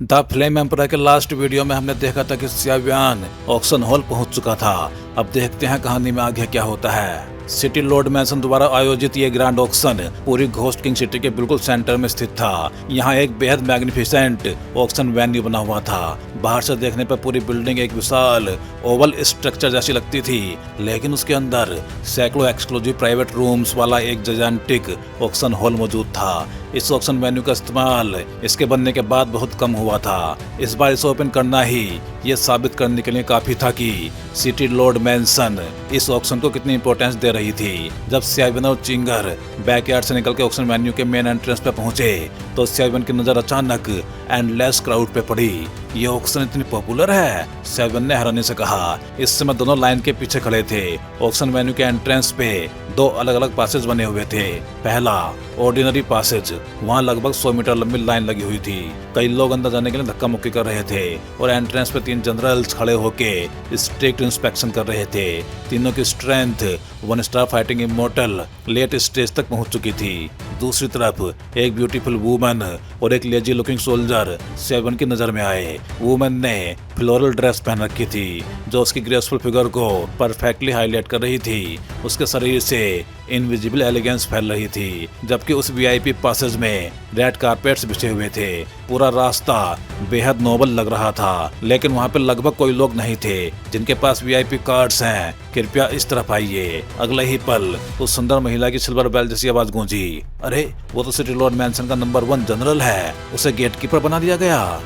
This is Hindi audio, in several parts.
द फ्लेम एम्परर के लास्ट वीडियो में हमने देखा था कि सियावियान ऑक्शन हॉल पहुंच चुका था। अब देखते हैं कहानी में आगे क्या होता है। सिटी लॉर्ड मैंसन द्वारा आयोजित ये ग्रैंड ऑक्शन पूरी घोस्ट किंग सिटी के बिल्कुल सेंटर में स्थित था। यहाँ एक बेहद मैग्निफिसेंट ऑक्शन वेन्यू बना हुआ था। बाहर से देखने पर पूरी बिल्डिंग एक विशाल ओवल स्ट्रक्चर जैसी लगती थी, लेकिन उसके अंदर सैकड़ों एक्सक्लूसिव प्राइवेट रूम्स वाला एक जायंटिक ऑक्शन हॉल मौजूद था। इस ऑक्शन वेन्यू का इस्तेमाल इसके बनने के बाद बहुत कम हुआ था। इस बार इसे ओपन करना ही ये साबित करने के लिए काफी था कि सिटी लॉर्ड मैंसन इस ऑक्शन को कितनी इंपॉर्टेंस दे रही थी। जब सियावियान और चिंगर बैकयार्ड से निकल के ऑक्शन वेन्यू के मेन एंट्रेंस पे पहुंचे तो सियावियान की नजर अचानक एंडलेस क्राउड पे पड़ी। ये ऑक्शन इतनी पॉपुलर है, सियावियान ने हैरानी से कहा। इस समय दोनों लाइन के पीछे खड़े थे। ऑक्शन वेन्यू के एंट्रेंस पे दो अलग अलग पासेज बने हुए थे। पहला ऑर्डिनरी पासेज, वहाँ लगभग 100 मीटर लंबी लाइन लगी हुई थी। कई लोग अंदर जाने के लिए धक्का मुक्की कर रहे थे और एंट्रेंस पे 3 जनरल्स खड़े होके स्ट्रिक्ट इंस्पेक्शन कर रहे थे। तीनों की strength 1 star fighting immortal late stage तक पहुंच चुकी थी। दूसरी तरफ एक ब्यूटीफुल वुमन और एक लेजी लुकिंग सोल्जर सियावियान की नजर में आए। वुमन ने फ्लोरल ड्रेस पहन रखी थी जो उसकी ग्रेसफुल फिगर को परफेक्टली हाईलाइट कर रही थी। उसके शरीर से इनविजिबल एलिगेंस फैल रही थी, जबकि उस वीआईपी पासेज में रेड कारपेट्स बिछे हुए थे। पूरा रास्ता बेहद नोबल लग रहा था, लेकिन वहाँ पे लगभग कोई लोग नहीं थे। जिनके पास वीआईपी कार्ड्स हैं कृपया इस तरफ आइए। अगले ही पल उस सुंदर महिला की सिल्वर बेल जैसी आवाज गूंजी। अरे वो तो सिटी लॉर्ड मैंसन का नंबर 1 जनरल है, उसे गेटकीपर बना दिया गया।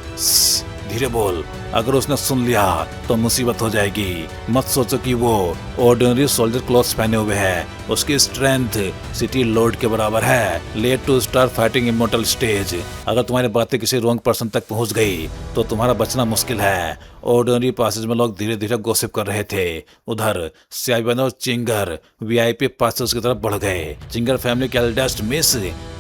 धीरे बोल, अगर उसने सुन लिया तो मुसीबत हो जाएगी। मत सोचो कि वो ऑर्डिनरी सोल्जर क्लॉथ्स पहने हुए है। उसकी स्ट्रेंथ सिटी लॉर्ड के बराबर है। Late two star fighting immortal stage. अगर तुम्हारी बातें किसी रॉन्ग पर्सन तक पहुंच गई तो तुम्हारा बचना मुश्किल है। ऑर्डिनरी पासेज में लोग धीरे धीरे गॉसिप कर रहे थे। उधर सियावियान और चिंगर वीआईपी पासेज की तरफ बढ़ गए। चिंगर फैमिली के एल्डेस्ट मिस।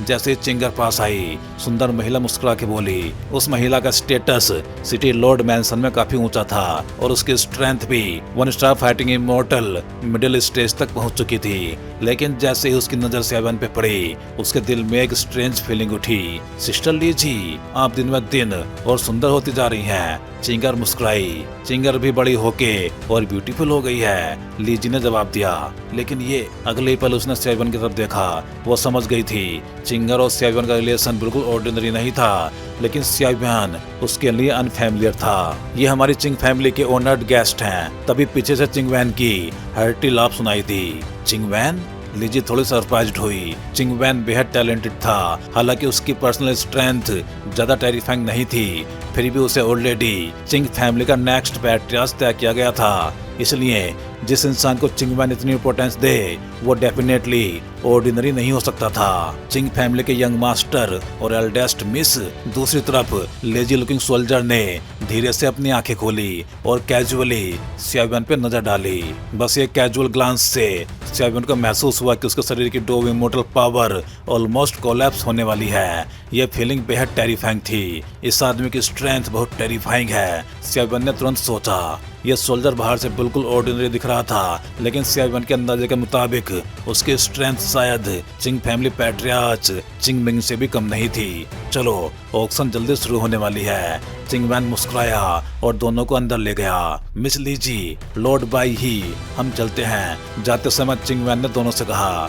जैसे ही चिंगर पास आई, सुंदर महिला मुस्कुरा के बोली। उस महिला का स्टेटस सिटी लॉर्ड मैंसन में काफी ऊंचा था और उसकी स्ट्रेंथ भी 1 star fighting immortal middle stage तक पहुंच चुकी थी। लेकिन जैसे ही उसकी नजर सियावियान पे पड़ी, उसके दिल में एक स्ट्रेंज फीलिंग उठी। सिस्टर लीजी, आप दिन ब दिन और सुंदर होती जा रही हैं। चिंगर मुस्कुराई। चिंगर भी बड़ी होके और ब्यूटीफुल हो गई है, लीजी ने जवाब दिया। लेकिन ये अगले ही पल उसने सियावियान की तरफ देखा। वो समझ गई थी चिंगर और सियावियान का रिलेशन बिल्कुल ऑर्डिनरी नहीं था, लेकिन सियावियान उसके लिए अनफैमिलियर था। ये हमारी चिंग फैमिली के ऑनर्ड गेस्ट हैं। तभी पीछे से चिंगवैन की हर्टी लाफ सुनाई दी। चिंगवैन? लीजी थोड़ी सरप्राइज्ड हुई। चिंगवैन बेहद टैलेंटेड था। हालांकि उसकी पर्सनल स्ट्रेंथ ज्यादा टेरिफाइंग नहीं थी, फिर भी उसे ऑलरेडी चिंग फैमिली का नेक्स्ट पैट्रियार्च तय किया गया था। इसलिए जिस इंसान को चिंगवैन इतनी इंपॉर्टेंस दे वो डेफिनेटली ऑर्डिनरी नहीं हो सकता था। चिंग फैमिली के यंग मास्टर और एल्डेस्ट मिस। दूसरी तरफ लेजी लुकिंग सोल्जर ने धीरे से अपनी आंखें खोली और कैजुअली सियावियान पे नजर डाली। बस एक कैजुअल ग्लांस से सियावियान को महसूस हुआ कि उसके शरीर की dove immortal power almost collapse होने वाली है। यह फीलिंग बेहद टेरिफाइंग थी। इस आदमी की स्ट्रेंथ बहुत टेरिफाइंग है। सियावियान ने तुरंत सोचा। यह सोल्जर बाहर से बिल्कुल ऑर्डिनरी दिख रहा था, लेकिन सियावियान के अंदाजे के मुताबिक उसकी स्ट्रेंथ शायद चिंग फैमिली पैट्रियार्च चिंगमिंग से भी कम नहीं थी। चलो, ऑक्शन जल्दी शुरू होने वाली है। चिंगवैन मुस्कुराया और दोनों को अंदर ले गया। मिस लीजी, लॉर्ड बाई ही, हम चलते हैं। जाते समय चिंगवैन ने दोनों से कहा।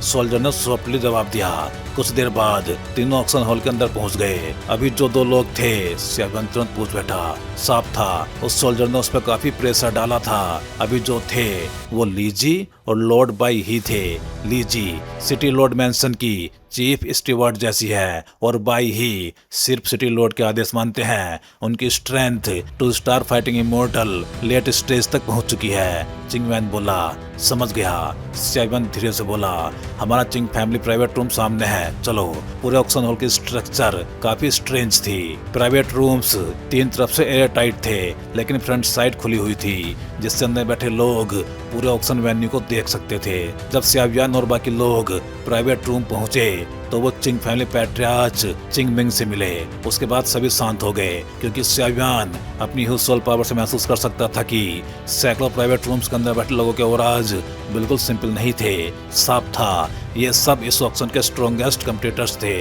सोल्जर ने सॉफ्टली जवाब दिया। कुछ देर बाद तीनों ऑक्शन हॉल के अंदर पहुंच गए। अभी जो 2 लोग थे, सियावियान तुरंत पूछ बैठा। साफ था उस सोल्जर ने उस पर काफी प्रेशर डाला था। अभी जो थे वो लीजी और लॉर्ड बाई ही थे। लीजी सिटी लॉर्ड मैंसन की चीफ स्टीवर्ड जैसी है और बाई ही सिर्फ सिटी लॉर्ड के आदेश मानते हैं। उनकी strength 2 star fighting immortal late stage तक पहुंच चुकी है। चिंगवैन बोला। समझ गया। सियावियान धीरे से बोला। हमारा चिंग फैमिली प्राइवेट रूम सामने है, चलो। पूरे ऑक्शन हॉल की स्ट्रक्चर काफी स्ट्रेंज थी। प्राइवेट रूम्स 3 तरफ से एयर टाइट थे, लेकिन फ्रंट साइड खुली हुई थी, जिससे अंदर बैठे लोग पूरे ऑक्शन वेन्यू को देख सकते थे। जब सियावियान और बाकी लोग प्राइवेट रूम पहुंचे तो वो चिंग फैमिली पैट्रियार्च चिंग मिंग से मिले। उसके बाद सभी शांत हो गए क्योंकि सियावियान अपनी ह्यूज सोल पावर से महसूस कर सकता था कि सैकड़ों प्राइवेट रूम्स के अंदर बैठे लोगों के ओराज बिल्कुल सिंपल नहीं थे। साफ था ये सब इस ऑक्शन के स्ट्रॉन्गेस्ट कंपटीटर्स थे।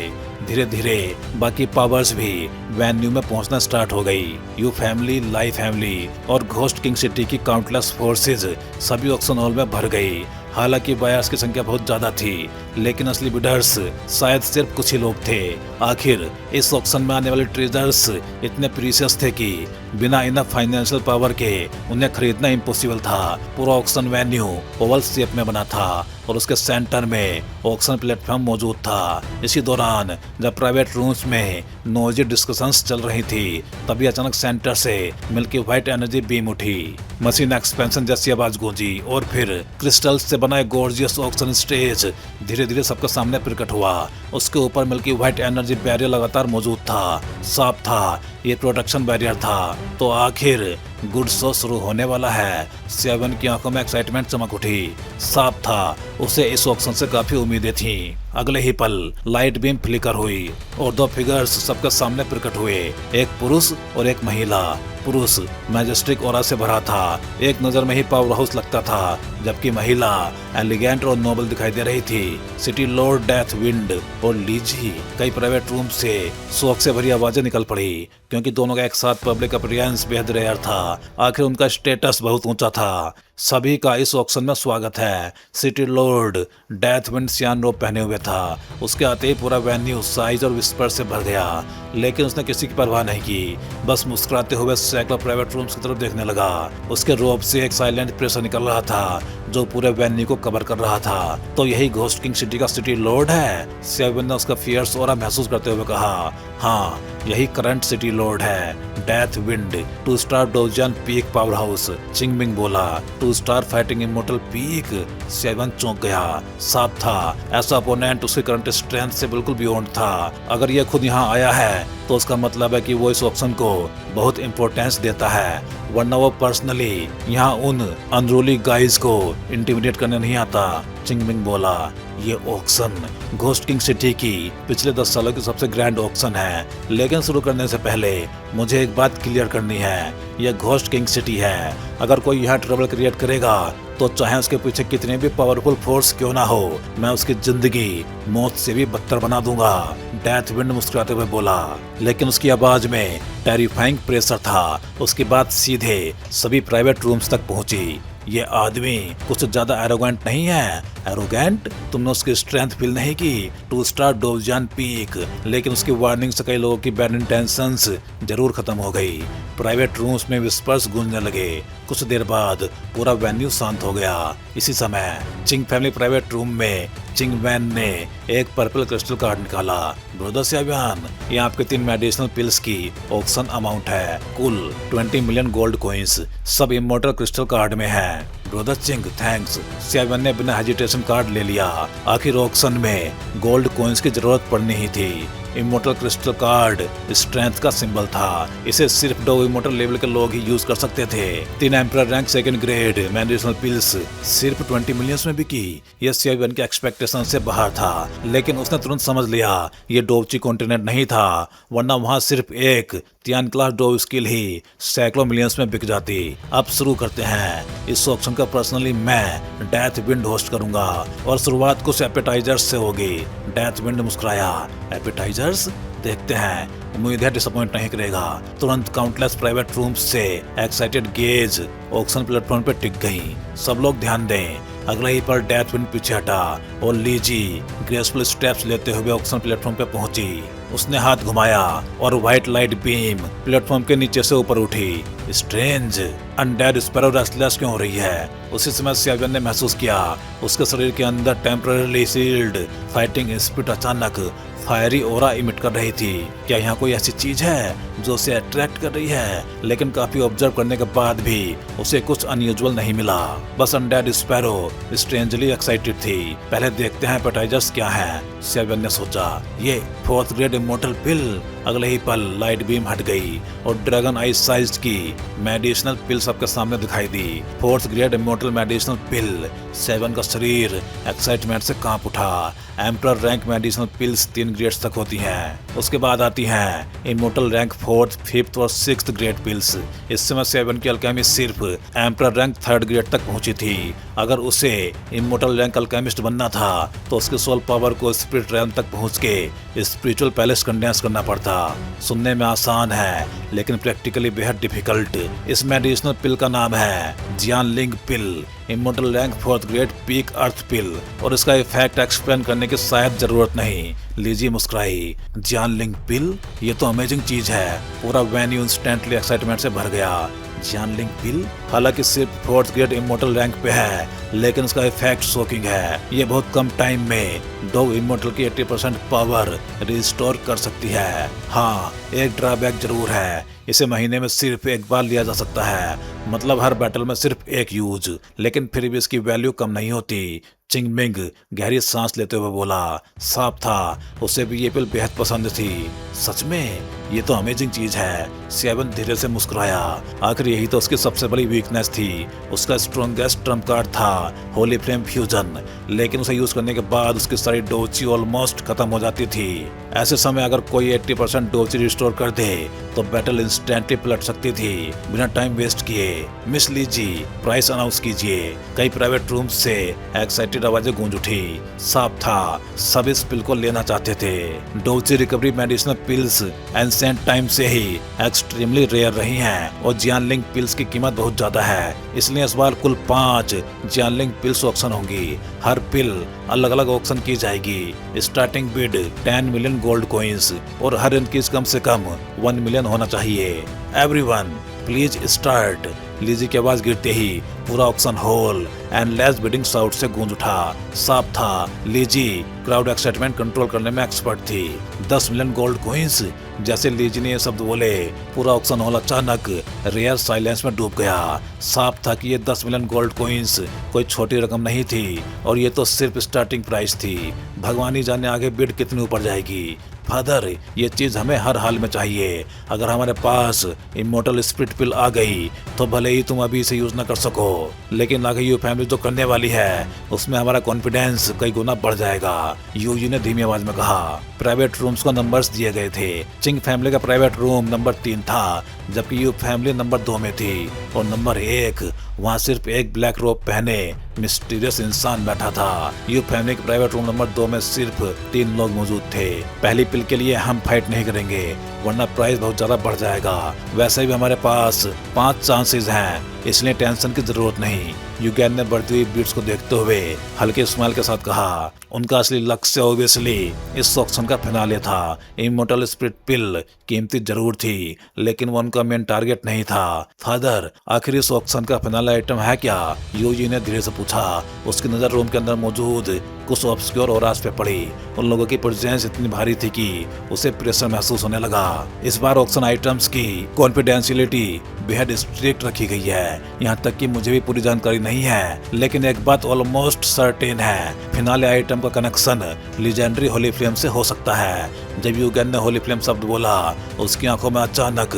धीरे धीरे बाकी पावर्स भी वेन्यू में पहुंचना स्टार्ट हो गई। यू फैमिली, लाई फैमिली और घोस्ट किंग सिटी की काउंटलेस फोर्सेज सभी ऑक्शन हॉल में भर गई। हालांकि बायर्स की संख्या बहुत ज्यादा थी, लेकिन असली बिडर्स शायद सिर्फ कुछ ही लोग थे। आखिर इस ऑक्शन में आने वाले ट्रेजर्स इतने प्रीशियस थे कि बिना इनफ फाइनेंशियल पावर के उन्हें खरीदना इम्पॉसिबल था। पूरा ऑक्शन वेन्यू ओवल शेप में बना था और उसके सेंटर में ऑक्शन प्लेटफॉर्म मौजूद था। इसी दौरान जब प्राइवेट रूम्स में नोजी डिस्कशंस चल रही थी, तभी अचानक सेंटर से मिल्की व्हाइट एनर्जी बीम उठी। मशीन एक्सपेंशन जैसी आवाज गूंजी और फिर क्रिस्टल से बना एक गॉर्जियस ऑक्शन स्टेज धीरे धीरे सबके सामने प्रकट हुआ। उसके ऊपर मिल्की व्हाइट एनर्जी बैरियर लगातार मौजूद था। साफ था ये प्रोटेक्शन बैरियर था। तो आखिर गुड शो शुरू होने वाला है। सेवन की आंखों में एक्साइटमेंट चमक उठी। साफ था उसे इस ऑक्शन से काफी उम्मीदें थी। अगले ही पल लाइट बीम फ्लिकर हुई और दो फिगर्स सबके सामने प्रकट हुए, एक पुरुष और एक महिला। पुरुष मैजेस्टिक ऑरा से भरा था, एक नजर में ही पावर हाउस लगता था, जबकि महिला एलिगेंट और नोबल दिखाई दे रही थी। सिटी लॉर्ड डेथ विंड और लीजी। कई प्राइवेट रूम से शौक से भरी आवाजें निकल पड़ी क्योंकि दोनों का एक साथ पब्लिक अपीयरेंस बेहद रेयर था। आखिर उनका स्टेटस बहुत ऊंचा था। सभी का इस ऑक्शन में स्वागत है। सिटी लॉर्ड डेथ विंड सियान रोब पहने हुए था। उसके आते ही पूरा वेन्यू साइज और विस्पर से भर गया, लेकिन उसने किसी की परवाह नहीं की। बस मुस्कुराते हुए सैकड़ों प्राइवेट रूम्स की तरफ देखने लगा। उसके रोब से एक साइलेंट प्रेशर निकल रहा था जो पूरे वेन्यू को कवर कर रहा था। तो यही घोस्ट किंग सिटी का सिटी लॉर्ड है? सेवन ने उसका फियर्स ऑरा महसूस करते हुए कहा। हाँ, यही करंट सिटी लॉर्ड है, डेथ विंड। 2 स्टार डोजियन पीक पावर हाउस, चिंगमिंग बोला। 2 star fighting immortal peak. Seven चौंक गया। साफ था ऐसा अपोनेंट उसके करंट स्ट्रेंथ से बिल्कुल बियॉन्ड था। अगर ये खुद यहाँ आया है तो उसका मतलब है कि वो इस ऑप्शन को बहुत इंपॉर्टेंस देता है, वरना वो पर्सनली यहाँ उन अनरूली गाइज को इंटिमिडेट करने नहीं आता। चिंगमिंग बोला, ये ऑक्शन घोस्ट किंग सिटी की पिछले 10 सालों की सबसे ग्रैंड ऑक्शन है, लेकिन शुरू करने से पहले मुझे एक बात क्लियर करनी है। यह घोस्ट किंग सिटी है। अगर कोई यहाँ ट्रबल क्रिएट करेगा तो चाहे उसके पीछे कितने भी पावरफुल फोर्स क्यों ना हो, मैं उसकी जिंदगी मौत से भी बदतर बना दूंगा। डेथ विंड मुस्कुराते हुए बोला, लेकिन उसकी आवाज में टेरिफाइंग प्रेशर था। उसकी बात सीधे सभी प्राइवेट रूम्स तक पहुंची। ये आदमी कुछ ज्यादा एरोगेंट नहीं है? एरोगेंट? तुमने उसकी स्ट्रेंथ फील नहीं की? 2 स्टार डोजियन पीक। लेकिन उसकी वार्निंग से कई लोगों की बैड इंटेंशंस जरूर खत्म हो गई। प्राइवेट रूम्स में विस्पर्स गूंजने लगे। कुछ देर बाद पूरा वेन्यू शांत हो गया। इसी समय चिंग फैमिली प्राइवेट रूम में चिंग वैन ने एक पर्पल क्रिस्टल कार्ड निकाला। ब्रदर सियावियान, ये आपके 3 मेडिसिनल पिल्स की ऑक्शन अमाउंट है। कुल 20 मिलियन गोल्ड कॉइंस, सब इमोर्टल क्रिस्टल कार्ड में है। ब्रदर चिंग, थैंक्स। सियावियान ने बिना हेजिटेशन कार्ड ले लिया। आखिर ऑक्शन में गोल्ड कॉइंस की जरूरत पड़नी ही थी। इमोर्टल क्रिस्टल कार्ड स्ट्रेंथ का सिंबल था। इसे सिर्फ 2 इमोर्टल लेवल के लोग ही यूज कर सकते थे। 3 emperor rank 2nd grade medicinal pills सिर्फ 20 मिलियंस में बिकी। यह सियावियान के एक्सपेक्टेशन से बाहर था, लेकिन उसने तुरंत समझ लिया ये डोवची कॉन्टिनेंट नहीं था, वरना वहां सिर्फ एक तियान क्लास डोव स्किल ही सैकड़ों मिलियंस में बिक जाती। अब शुरू करते हैं। इस ऑप्शन का पर्सनली मैं डेथ विंड होस्ट करूंगा और शुरुआत कुछ एपेटाइजर्स से होगी। डेथ विंड मुस्कुराया। एपेटाइजर्स? देखते हैं, उम्मीद है डिसअपॉइंट नहीं करेगा। तुरंत काउंटलेस प्राइवेट रूम्स से एक्साइटेड गेज ऑक्शन प्लेटफॉर्म पर टिक गई। सब लोग ध्यान दें। अगले ही पर डेथ विंड पीछे हटा और लीजी ग्रेसफुल स्टेप्स लेते हुए ऑक्शन प्लेटफॉर्म पे पहुंची। उसने हाथ घुमाया और व्हाइट लाइट बीम प्लेटफॉर्म के नीचे से ऊपर उठी। स्ट्रेंज, अनडेड स्पैरो रेस्टलेस क्यों हो रही है? उसी समय सियावियान ने महसूस किया उसके शरीर के अंदर टेम्पररीली सील्ड फाइटिंग स्पिरिट अचानक फायरी ऑरा इमिट कर रही थी। क्या यहाँ कोई ऐसी चीज है जो उसे अट्रैक्ट कर रही है? लेकिन काफी ऑब्जर्व करने के बाद भी उसे कुछ अनयूजुअल नहीं मिला। बस अनडेड स्पैरो स्ट्रेंजली एक्साइटेड थी। पहले देखते हैं एपेटाइजर्स क्या है, सेवन ने सोचा। ये 4th ग्रेड इमोर्टल पिल। अगले ही पल लाइट बीम हट गई और ड्रैगन आइज साइज की मेडिसिनल पिल सबके सामने दिखाई दी। 4th ग्रेड इमोर्टल मेडिसिनल पिल। सेवन का शरीर एक्साइटमेंट से कांप उठा। Emperor rank medicinal pills 3 grades तक होती हैं। उसके बाद आती हैं इमोर्टल रैंक 4th, 5th और 6th ग्रेड पिल्स। इस समय सेवन की अल्केमी सिर्फ एम्परर रैंक 3rd ग्रेड तक पहुंची थी। अगर उसे इमोर्टल रैंक अल्केमिस्ट बनना था तो उसके सोल पावर को स्पिरिट रैम तक पहुंच के स्पिरिचुअल पैलेस कंडेंस करना पड़ता। सुनने में आसान है लेकिन प्रैक्टिकली बेहद डिफिकल्ट। इस मेडिसिनल पिल का नाम है Jianling pill, immortal rank 4th grade peak earth pill. और इसका इफेक्ट एक्सप्लेन करने की शायद जरूरत नहीं। लीजी मुस्कुराई। जियानलिंग पिल, ये तो अमेजिंग चीज है। पूरा वेन्यू इंस्टेंटली एक्साइटमेंट से भर गया। जियानलिंग पिल हालांकि सिर्फ 4th ग्रेड इमोर्टल रैंक पे है लेकिन उसका इफेक्ट शॉकिंग है। ये बहुत कम टाइम में डॉग इमोर्टल की 80% पावर रिस्टोर कर सकती है। हाँ, एक ड्रॉबैक जरूर है, इसे महीने में सिर्फ एक बार लिया जा सकता है, मतलब हर बैटल में सिर्फ एक यूज। लेकिन फिर भी इसकी वैल्यू कम नहीं होती। चिंगमिंग गहरी सांस लेते हुए बोला। साफ था उसे भी ये पिल बेहद पसंद थी। सच में ये तो अमेजिंग चीज है। सेवन धीरे से मुस्कुराया। आखिर यही तो उसकी सबसे बड़ी वीकनेस थी। उसका स्ट्रॉन्गेस्ट ट्रम्प कार्ड था होली फ्लेम फ्यूजन, लेकिन उसे यूज करने के बाद उसकी सारी डोची ऑलमोस्ट खत्म हो जाती थी। ऐसे समय अगर कोई 80% डोची रिस्टोर कर दे तो बैटल इंस्टेंटली पलट सकती थी। बिना टाइम वेस्ट किए मिस लीजी प्राइस अनाउंस कीजिए। कई प्राइवेट रूम से एक्साइटेड आवाजें गूंज उठी। साफ था सब इस पिल को लेना चाहते थे। डोची recovery medicinal pills ancient time से ही एक्सट्रीमली रेयर रही हैं और जियानलिंग पिल्स की कीमत बहुत ज्यादा है। इसलिए इस बार कुल 5 जियानलिंग पिल्स ऑक्शन होंगी। हर पिल अलग अलग ऑक्शन की जाएगी। Starting bid 10 million gold coins और हर इनकीज कम से कम 1 मिलियन होना चाहिए। Everyone please start. लीजी की आवाज गिरते ही पूरा auction hall endless bidding shout से गूंज उठा। साफ था लीजी क्राउड एक्साइटमेंट कंट्रोल करने में एक्सपर्ट थी। 10 मिलियन गोल्ड कॉइंस। जैसे लीजी ने ये शब्द बोले पूरा ऑक्शन हॉल अचानक रेयर साइलेंस में डूब गया। साफ था कि ये 10 मिलियन गोल्ड कॉइंस कोई छोटी रकम नहीं थी और ये तो सिर्फ स्टार्टिंग प्राइस थी। भगवान ही जाने आगे बिड कितनी ऊपर जाएगी। फादर, ये चीज हमें हर हाल में चाहिए। अगर हमारे पास इमोर्टल स्पिरिट पिल आ गई तो भले ही तुम अभी इसे यूज न कर सको, लेकिन आगे यू फैमिली जो करने वाली है उसमें हमारा कॉन्फिडेंस कई गुना बढ़ जाएगा। यूजी ने धीमी आवाज में कहा। प्राइवेट रूम्स को नंबर्स दिए गए थे। चिंग फैमिली का प्राइवेट रूम नंबर 3 था जबकि यू फैमिली नंबर 2 में थी और नंबर 1 वहाँ सिर्फ एक ब्लैक रोब पहने मिस्टीरियस इंसान बैठा था। यू फैमिली के प्राइवेट रूम नंबर 2 में सिर्फ 3 लोग मौजूद थे। पहली पिल के लिए हम फाइट नहीं करेंगे वरना प्राइस बहुत ज्यादा बढ़ जाएगा। वैसे भी हमारे पास 5 चांसेस हैं, इसलिए टेंशन की जरूरत नहीं। युगैन ने बढ़ती हुई बीट्स को देखते हुए हल्के स्माइल के साथ कहा। उनका असली लक्ष्य ऑब्वियसली इस ऑक्शन का फिनाले था। इमोर्टल स्पिरिट पिल कीमती जरूर थी लेकिन वो उनका मेन टारगेट नहीं था। फादर, आखिर इस ऑक्शन का फिनाले आइटम है क्या? यूजी ने धीरे से पूछा। उसकी नजर रूम के अंदर मौजूद कुछ ऑब्सक्योर ऑरास पे पड़ी। उन लोगों की प्रेजेंस इतनी भारी थी कि उसे प्रेशर महसूस होने लगा। इस बार ऑक्शन आइटम्स की कॉन्फिडेंशियलिटी बेहद स्ट्रिक्ट रखी गई है। यहाँ तक कि मुझे भी पूरी जानकारी नहीं है, लेकिन एक बात ऑलमोस्ट सर्टेन है, फिनाले आइटम का कनेक्शन लीजेंडरी होली फ्लेम से हो सकता है। जब यूगन ने होली फ्लेम शब्द बोला उसकी आंखों में अचानक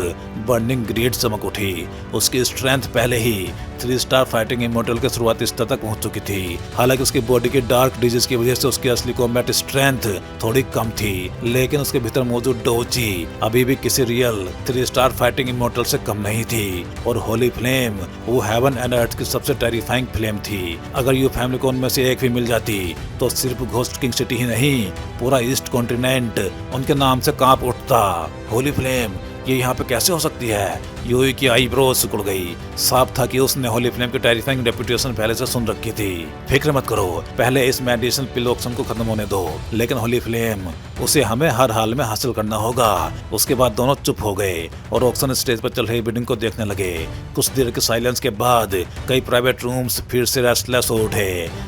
बर्निंग ग्रेड चमक उठी। उसकी स्ट्रेंथ पहले ही 3 स्टार फाइटिंग इमोर्टल के शुरुआती स्तर तक पहुंच चुकी थी। हालांकि उसकी बॉडी की डार्क डिजीज की वजह से उसकी असली कॉम्बैट स्ट्रेंथ थोड़ी कम थी, लेकिन उसके भीतर मौजूद डोची अभी भी किसी रियल 3 स्टार फाइटिंग इमोर्टल से कम नहीं थी। और होली फ्लेम वो हेवन एंड अर्थ की सबसे टेरिफाइंग फ्लेम थी। अगर यू फैमिली को उनमें से एक भी मिल जाती तो सिर्फ घोस्ट किंग सिटी ही नहीं पूरा ईस्ट कॉन्टिनेंट उनके नाम से कांप उठता। होली फ्लेम, ये यहाँ पे कैसे हो सकती है? यूई की आईब्रो सिकुड़ गई। साफ था कि उसने होली फ्लेम की टेरिफाइंग रेपुटेशन पहले से सुन रखी थी। फिक्र मत करो, पहले इस मेडिसिन पिल ऑक्शन को खत्म होने दो, लेकिन होली फ्लेम उसे हमें हर हाल में हासिल करना होगा। उसके बाद दोनों चुप हो गए और ऑक्शन स्टेज पर चल रही बिल्डिंग को देखने लगे। कुछ देर के साइलेंस के बाद कई प्राइवेट रूम्स फिर से रेस्टलेस हो उठे।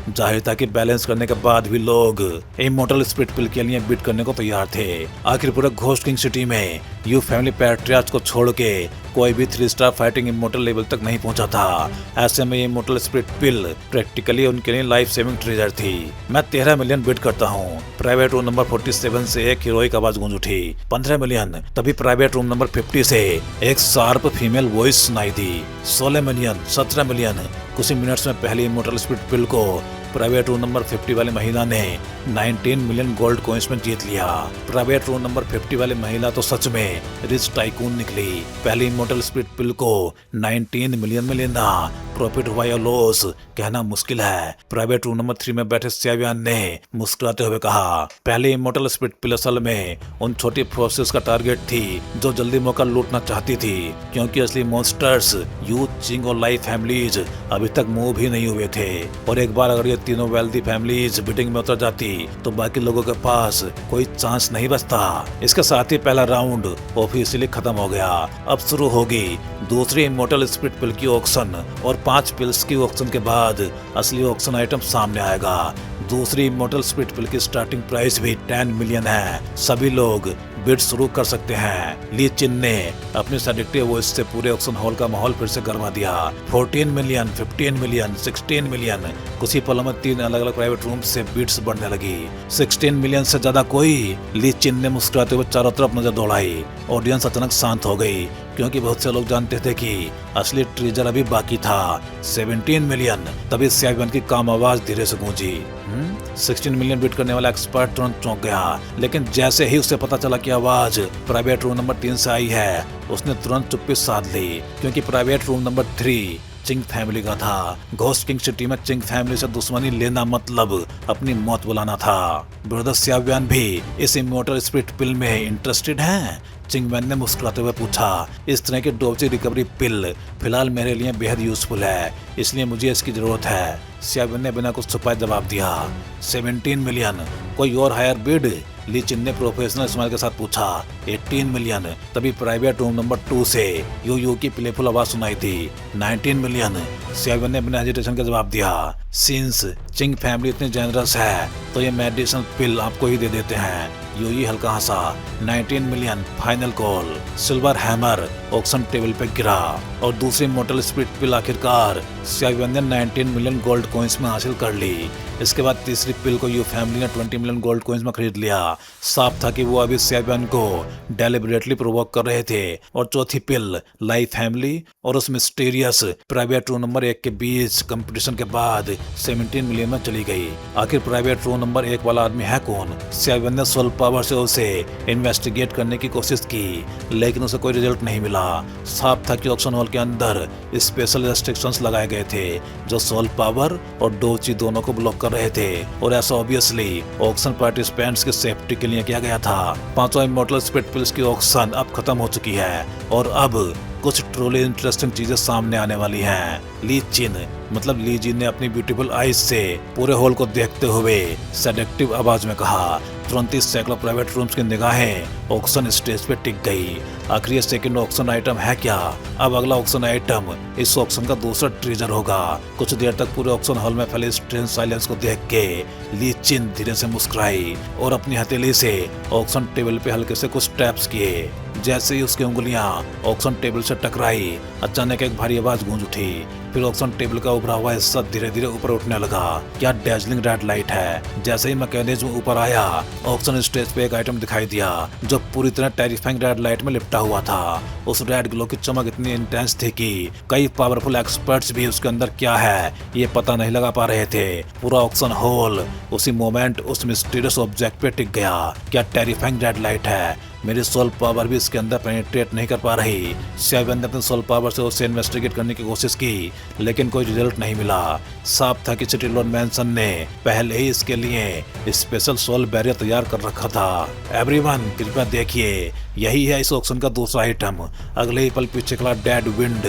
जाहिर था कि बैलेंस करने के बाद भी लोग इमॉर्टल स्पिरिट पिल के लिए बिड करने को तैयार थे। आखिर पूरे घोस्ट किंग सिटी में यू फैमिली पैट्रियार्च को छोड़ के कोई भी 3 स्टार फाइटिंग इमॉर्टल लेवल तक नहीं पहुंचा था। ऐसे में ये इमॉर्टल स्पिरिट पिल प्रैक्टिकली उनके लिए लाइफ सेविंग ट्रेजर थी। मैं 13 मिलियन बिड करता हूँ। प्राइवेट रूम नंबर 47 से एक हीरोइक आवाज गूंज उठी। 15 मिलियन। तभी प्राइवेट रूम नंबर 50 से एक शार्प फीमेल वॉइस सुनाई दी। 16 मिलियन। 17 मिलियन। कुछ ही मिनट्स में पहली इमॉर्टल स्पिरिट पिल को प्राइवेट रूम नंबर 50 वाली महिला ने 19 मिलियन गोल्ड कॉइन्स में जीत लिया। प्राइवेट रूम नंबर 50 वाली महिला तो सच में रिच टाइकून निकली। पहली इमॉर्टल स्पिरिट पिल को 19 मिलियन में लेना प्रॉफिट हुआ या लॉस कहना मुश्किल है। प्राइवेट रूम नंबर 3 में बैठे सियावियान ने मुस्कुराते हुए कहा, पहली इमॉर्टल स्पिरिट पिल असल में उन छोटी फोर्सेस का टारगेट थी जो जल्दी मौका लूटना चाहती थी, क्योंकि असली मॉन्स्टर्स यूथ, चिंग और लाइफ फैमिलीज अभी तक मूव ही नहीं हुए थे। और एक बार अगर ये तीनों वेल्दी फैमिलीज बिडिंग में उतर जाती तो बाकी लोगों के पास कोई चांस नहीं बचता। इसके साथ ही पहला राउंड ऑफिशियली खत्म हो गया। अब शुरू होगी दूसरी इमॉर्टल स्पिरिट पिल की ऑक्शन और 5 पिल्स की ऑक्शन के बाद असली ऑक्शन आइटम सामने आएगा। दूसरी इमॉर्टल स्पिरिट पिल की स्टार्टिंग प्राइस भी 10 मिलियन है। सभी लोग बिड शुरू कर सकते हैं। ली चिन ने अपनी सेडिक्टिव वॉइस से पूरे ऑक्शन हॉल का माहौल फिर से गरमा दिया। 14 मिलियन, 15 मिलियन, 16 मिलियन। कुछ ही पलों में 3 अलग अलग प्राइवेट रूम से बिड्स बढ़ने लगी। 16 मिलियन से ज्यादा कोई? ली चिन ने मुस्कुराते हुए चारों तरफ नजर दौड़ाई। ऑडियंस अचानक शांत हो गई, क्योंकि बहुत से लोग जानते थे कि असली ट्रेजर अभी बाकी था। 17 मिलियन। तभी सियावियान की काम आवाज धीरे से गूंजी। 16 मिलियन बिड करने वाला एक्सपर्ट तुरंत चौंक गया, लेकिन जैसे ही उसे पता चला कि आवाज प्राइवेट रूम नंबर 3 से आई है, उसने तुरंत चुप्पी साध ली, क्योंकि प्राइवेट रूम नंबर 3 चिंग फैमिली का था। घोस्ट किंग सिटी में चिंग फैमिली से दुश्मनी लेना मतलब अपनी मौत बुलाना था। ब्रदर सियावियान भी इस इमॉर्टल स्पिरिट पिल में इंटरेस्टेड हैं? चिंगमैन ने मुस्कुराते हुए पूछा। इस तरह की डोजी रिकवरी पिल फिलहाल मेरे लिए बेहद यूजफुल है, इसलिए मुझे इसकी जरूरत है। सियावियान ने बिना कुछ छुपाए जवाब दिया। 17 मिलियन। कोई और हायर बिड? ली चिन ने प्रोफेशनल स्माइल के साथ पूछा। 18 मिलियन। तभी प्राइवेट रूम नंबर 2 से यू की प्लेफुल आवाज सुनाई थी। 19 मिलियन। सियावियान ने बिना हेजिटेशन का जवाब दिया। सिंस चिंग फैमिली इतनी जेनरस है तो ये मेडिसिन पिल आपको ही दे देते हैं। यूई हल्का हंसा। 19 million. Final call. Silver hammer auction table पे गिरा और दूसरी इमॉर्टल स्पिरिट पिल आखिरकार सियावियान ने 19 मिलियन गोल्ड कॉइन्स में हासिल कर ली। इसके बाद तीसरी पिल को यू फैमिली ने 20 मिलियन गोल्ड कॉइन्स में खरीद लिया। साफ था कि वो अभी सियावियान को डेलिबरेटली प्रोवोक कर रहे थे। और चौथी पिल लाइफ फैमिली और उस मिस्टीरियस प्राइवेट रूम नंबर 1 के बीच कंपटीशन के बाद 17 मिलियन में चली गई। आखिर प्राइवेट रूम नंबर 1 वाला आदमी है कौन? सियावियान ने सोल पावर से उसे इन्वेस्टिगेट करने की कोशिश की, लेकिन उसे कोई रिजल्ट नहीं मिला। साफ था कि ऑक्शन हॉल के अंदर स्पेशल रेस्ट्रिक्शंस लगाए गए थे जो सोल पावर और डोची दोनों को ब्लॉक कर रहे थे, और ऐसा ऑब्वियसली ऑक्शन पार्टिसिपेंट्स की सेफ्टी के लिए किया गया था। 5 इमॉर्टल स्पिरिट पिल्स की ऑक्शन अब खत्म हो चुकी है और अब कुछ ट्रूली इंटरेस्टिंग चीजें सामने आने वाली हैं। ली चिन मतलब ली जी ने अपनी ब्यूटीफुल आईज से पूरे हॉल को देखते हुए सेडक्टिव आवाज में कहा। तुरंत ही सैकड़ों प्राइवेट रूम्स की निगाहें ऑक्शन स्टेज पे टिक गई। आखिर ये सेकंड ऑक्शन आइटम है क्या? अब अगला ऑक्शन आइटम इस ऑक्शन का दूसरा ट्रेजर होगा। कुछ देर तक पूरे ऑक्शन हॉल में फैले स्ट्रेंज साइलेंस को देख के ली चिन धीरे से मुस्कुराई और अपनी हथेली से ऑक्शन टेबल पे हल्के से कुछ टैप्स किए। जैसे ही उसकी उंगलियां ऑक्शन टेबल से टकराई, अचानक एक भारी आवाज गूंज उठी। फिर ऑक्शन टेबल का उभरा हुआ हिस्सा धीरे धीरे ऊपर उठने लगा। क्या डैजलिंग रेड लाइट है! जैसे ही मैकेनिज्म ऊपर आया, ऑक्शन स्टेज पे एक आइटम दिखाई दिया जो पूरी तरह टेरिफाइंग रेड लाइट में लिपटा हुआ था। उस रेड ग्लो की चमक इतनी इंटेंस थी कि कई पावरफुल एक्सपर्ट्स भी उसके अंदर क्या है ये पता नहीं लगा पा रहे थे। पूरा ऑक्शन हॉल उसी मोमेंट उस मिस्टीरियस ऑब्जेक्ट पे टिक गया। क्या टेरिफाइंग रेड लाइट है! मेरी सोल पावर भी इसके अंदर पेनिट्रेट नहीं कर पा रही। सियावियान ने अपने सोल पावर से उसे इन्वेस्टिगेट करने की कोशिश की, लेकिन कोई रिजल्ट नहीं मिला। साफ था कि सिटी लॉर्ड मैंसन ने पहले ही इसके लिए स्पेशल सोल बैरियर तैयार कर रखा था। एवरीवन कृपया देखिए, यही है इस ऑक्शन का दूसरा आइटम। अगले ही पल पीछे खड़ा डेड विंड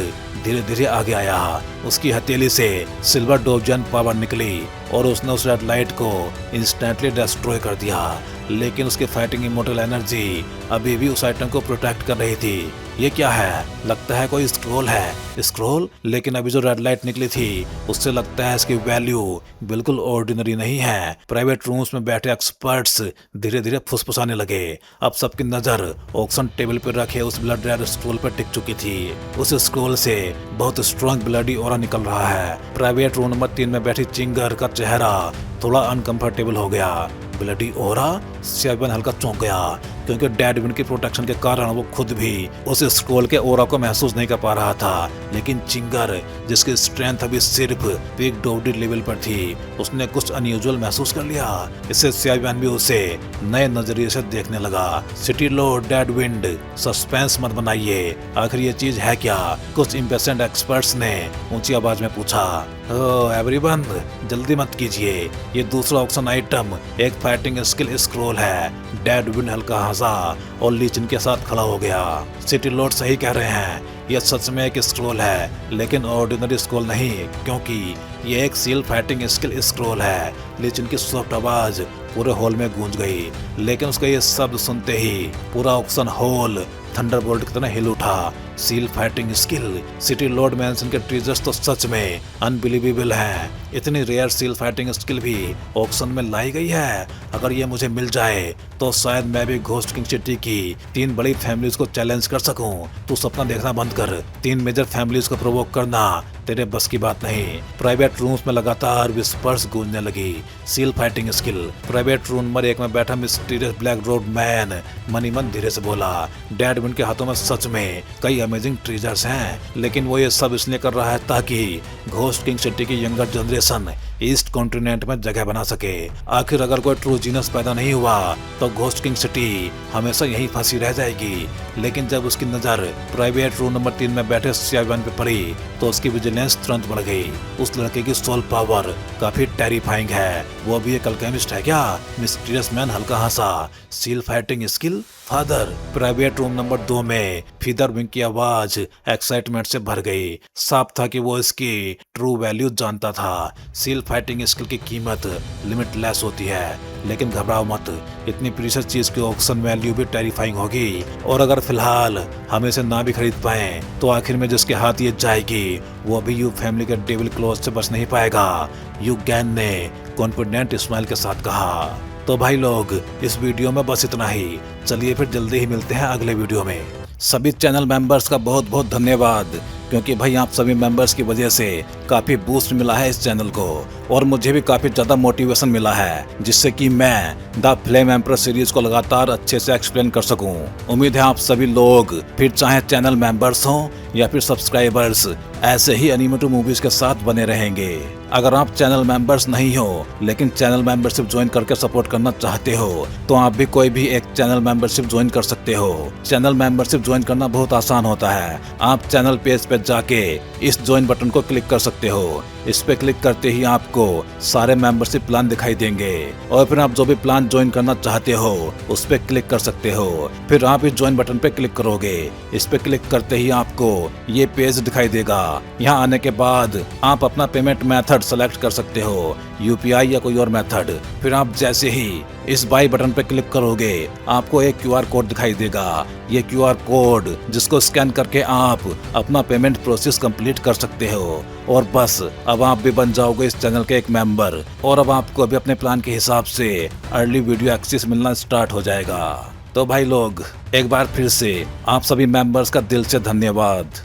धीरे धीरे आगे आया। उसकी हथेली से सिल्वर डोजन पावर निकली और उसने उस रेड लाइट को इंस्टेंटली डिस्ट्रॉय कर दिया। लेकिन उसकी फाइटिंग इमोर्टल एनर्जी अभी भी उस आइटम को प्रोटेक्ट कर रही थी। ये क्या है? लगता है कोई स्क्रॉल है। स्क्रॉल? लेकिन अभी जो रेड लाइट निकली थी उससे लगता है इसकी वैल्यू बिल्कुल ऑर्डिनरी नहीं है। प्राइवेट रूम्स में बैठे एक्सपर्ट्स धीरे धीरे फुसफुसाने लगे। अब सबकी नजर ऑक्शन टेबल पर रखे उस ब्लड रेड स्क्रॉल पर टिक चुकी थी। उस स्क्रॉल से बहुत स्ट्रॉन्ग ब्लडी ऑरा निकल रहा है। प्राइवेट रूम नंबर 3 में बैठी चिंगर का चेहरा थोड़ा अनकंफर्टेबल हो गया। Bloody aura? सियावियान हल्का चौंक गया, क्योंकि डेड विंड की प्रोटेक्शन के कारण वो खुद भी उस स्क्रॉल के ऑरा को महसूस नहीं कर पा रहा था। लेकिन चिंगर, जिसकी स्ट्रेंथ अभी सिर्फ पीक डोडी लेवल पर थी, उसने कुछ अनयूजुअल महसूस कर लिया। इससे सियावियान भी उसे नए नजरिए से देखने लगा। City Lord dead wind, suspense मत बनाइए, आखिर ये चीज है क्या? कुछ इम्पेशेंट एक्सपर्ट्स ने ऊंची आवाज में पूछा। ओह एवरीवन, जल्दी मत कीजिए, ये दूसरा ऑक्शन आइटम एक फाइटिंग स्किल स्क्रॉल है। डेड विंड हल्का हंसा और लीचिन के साथ खड़ा हो गया। सिटी लॉर्ड सही कह रहे हैं, यह सच में एक स्क्रॉल है, लेकिन ऑर्डिनरी स्क्रॉल नहीं, क्योंकि ये एक सील फाइटिंग स्किल स्क्रॉल है। लीचिन की सॉफ्ट आवाज पूरे हॉल में गूंज गई, लेकिन उसका ये शब्द सुनते ही पूरा ऑक्शन हॉल थंडरबोल्ट की तरह हिल उठा। Seal fighting skill? City lord mansion के ट्रीजर्स तो सच में अनबिलीवेबल हैं। इतनी रेयर सील फाइटिंग स्किल भी ऑक्शन में लाई गई है। अगर ये मुझे मिल जाए तो शायद मैं भी घोस्ट किंग सिटी की 3 बड़ी फैमिलीज को चैलेंज कर सकूं। तू सपना देखना बंद कर, 3 मेजर फैमिलीज को प्रोवोक करना तेरे बस की बात नहीं। प्राइवेट रूम्स में लगातार विस्पर्स गूंजने लगी। Seal fighting skill? Private room number 1 में बैठा mysterious black road man money मन धीरे से बोला। डेड विंड के हाथों में सच में कई अमेजिंग ट्रीजर्स हैं, लेकिन वो ये सब इसलिए कर रहा है ताकि घोस्ट किंग सिटी की यंगर जनरेशन ईस्ट कॉन्टिनेंट में जगह बना सके। आखिर अगर कोई ट्रू जीनस पैदा नहीं हुआ तो घोस्ट किंग सिटी हमेशा यहीं फंसी रह जाएगी। लेकिन जब उसकी नजर प्राइवेट रूम नंबर 3 में बैठे सियावियान पे पड़ी तो उसकी विजिलेंस तुरंत बढ़ गई। उस लड़के की सोल पावर काफी टेरिफाइंग है। वो भी एक अल्केमिस्ट है क्या? मिस्टीरियस मैन हल्का हंसा। Seal fighting skill? Father? Private room number 2 में फीदर विंग की आवाज एक्साइटमेंट से भर गई। साफ था कि वो इसकी ट्रू वैल्यू जानता था। सील फाइटिंग स्किल की कीमत लिमिटलेस होती है, लेकिन घबराओ मत, इतनी प्रीशियस चीज की ऑक्शन वैल्यू भी टेरिफाइंग होगी। और अगर फिलहाल हम इसे ना भी खरीद पाए तो आखिर में जिसके हाथ ये जाएगी वो भी यू फैमिली के डेविल क्लॉज से बच नहीं पाएगा। यू गैन ने कॉन्फिडेंट स्माइल के साथ कहा। तो भाई लोग, इस वीडियो में बस इतना ही। चलिए फिर जल्दी ही मिलते हैं अगले वीडियो में। सभी चैनल मेंबर्स का बहुत बहुत धन्यवाद, क्योंकि भाई आप सभी मेंबर्स की वजह से काफ़ी बूस्ट मिला है इस चैनल को, और मुझे भी काफ़ी ज़्यादा मोटिवेशन मिला है, जिससे कि मैं द फ्लेम एम्परर सीरीज को लगातार अच्छे से एक्सप्लेन कर सकूं। उम्मीद है आप सभी लोग, फिर चाहे चैनल मेंबर्स हों या फिर सब्सक्राइबर्स, ऐसे ही एनिमेटेड मूवीज के साथ बने रहेंगे। अगर आप चैनल मेंबर्स नहीं हो लेकिन चैनल मेंबरशिप ज्वाइन करके सपोर्ट करना चाहते हो तो आप भी कोई भी एक चैनल मेंबरशिप ज्वाइन कर सकते हो। चैनल मेंबरशिप ज्वाइन करना बहुत आसान होता है। आप चैनल पेज पे जाके इस ज्वाइन बटन को क्लिक कर सकते हो। इस पे क्लिक करते ही आपको सारे मेंबरशिप प्लान दिखाई देंगे, और फिर आप जो भी प्लान ज्वाइन करना चाहते हो उस पे क्लिक कर सकते हो। फिर आप इस ज्वाइन बटन पे क्लिक करोगे। इस पे क्लिक करते ही आपको ये पेज दिखाई देगा। यहाँ आने के बाद आप अपना पेमेंट मेथड सेलेक्ट कर सकते हो, यूपीआई या कोई और मेथड। फिर आप जैसे ही इस बाई बटन पे क्लिक करोगे आपको एक क्यूआर कोड दिखाई देगा। ये क्यूआर कोड जिसको स्कैन करके आप अपना पेमेंट प्रोसेस कंप्लीट कर सकते हो, और बस अब आप भी बन जाओगे इस चैनल के एक मेंबर, और अब आपको भी अपने प्लान के हिसाब से अर्ली वीडियो एक्सेस मिलना स्टार्ट हो जाएगा। तो भाई लोग, एक बार फिर से आप सभी मेंबर्स का दिल से धन्यवाद।